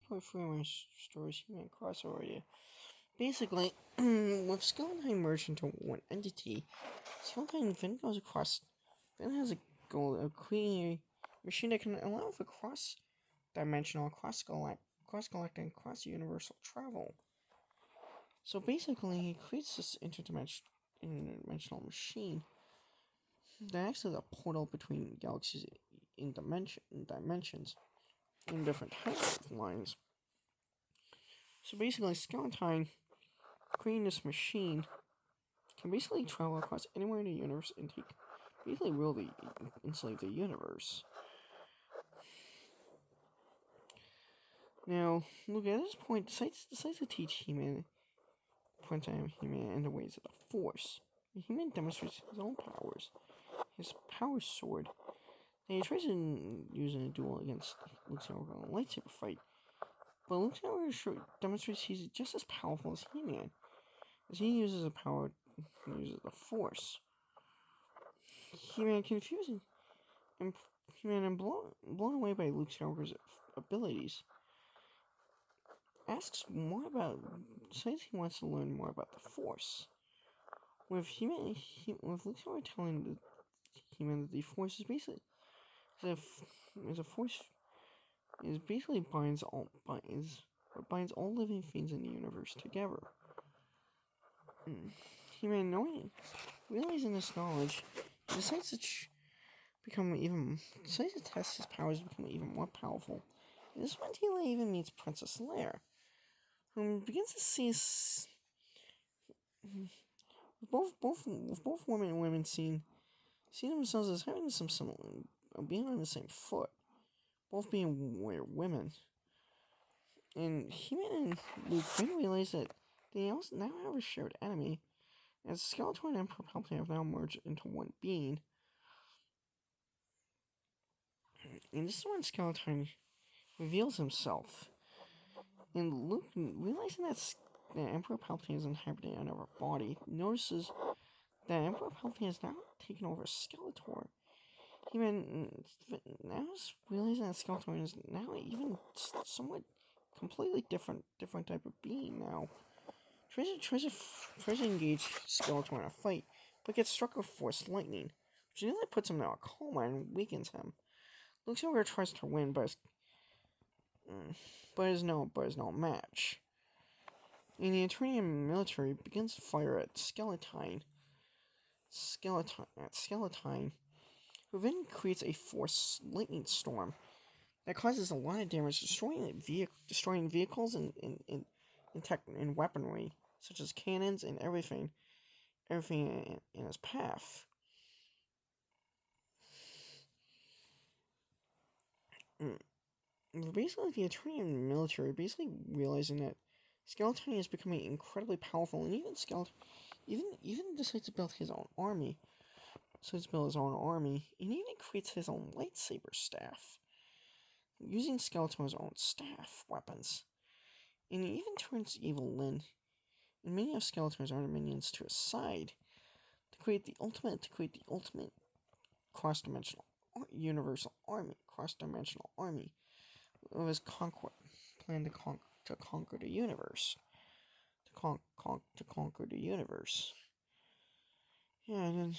part 3 of my stories, He-Man crossover idea. Basically, with Skeleton merged into one entity, Skeleton then goes across, then has a goal of creating a machine that can allow for cross-dimensional, cross-galactic, cross-universal travel. So basically, he creates this interdimensional machine that acts as a portal between galaxies in dimensions in different timelines. So basically, Skeleton, creating this machine, can basically travel across anywhere in the universe and really enslave the universe. Now, look, at this point, decides to teach He-Man, He-Man in the ways of the Force. He-Man demonstrates his own powers, his power sword. Now, he tries to use in a duel against Luke Skywalker in a lightsaber fight, but Luke Skywalker demonstrates he's just as powerful as He-Man, as he uses the power, he uses the Force. He-Man confusing, and He-Man blown away by Luke Skywalker's abilities. Decides he wants to learn more about the Force. With Luke Skywalker telling He-Man that the Force is basically binds all living things in the universe together. He-Man, realizing this knowledge, he decides to test his powers to become even more powerful. And this one, he even meets Princess Leia, who begins to see both women seeing themselves as having some similar, being on the same foot, both being women. And He-Man and Luke then realize that they also now have a shared enemy, as Skeletor and Emperor Palpatine have now merged into one being. And this is when Skeletor reveals himself. And Luke, realizing that Emperor Palpatine is inhabiting another body, notices that Emperor Palpatine has now taken over Skeletor. He-Man now is realizing that Skeletor is now even somewhat completely different type of being now. Tries to engage Skeletor in a fight, but gets struck with Force Lightning, which nearly puts him in a coma and weakens him. Luke Skywalker tries to win, but is no match. And the Eternian military begins to fire at Skeleton, who then creates a Force Lightning Storm that causes a lot of damage, destroying vehicles and weaponry, such as cannons and everything in its path. Basically, the Eternian military realizing that Skeleton is becoming incredibly powerful, and even decides to build his own army. And even creates his own lightsaber staff, using Skeletor's own staff weapons. And he even turns evil Lyn and many of Skeletor's other minions to his side to create the ultimate cross-dimensional universal army, of his plan to conquer the universe. To conquer the universe. Yeah, and then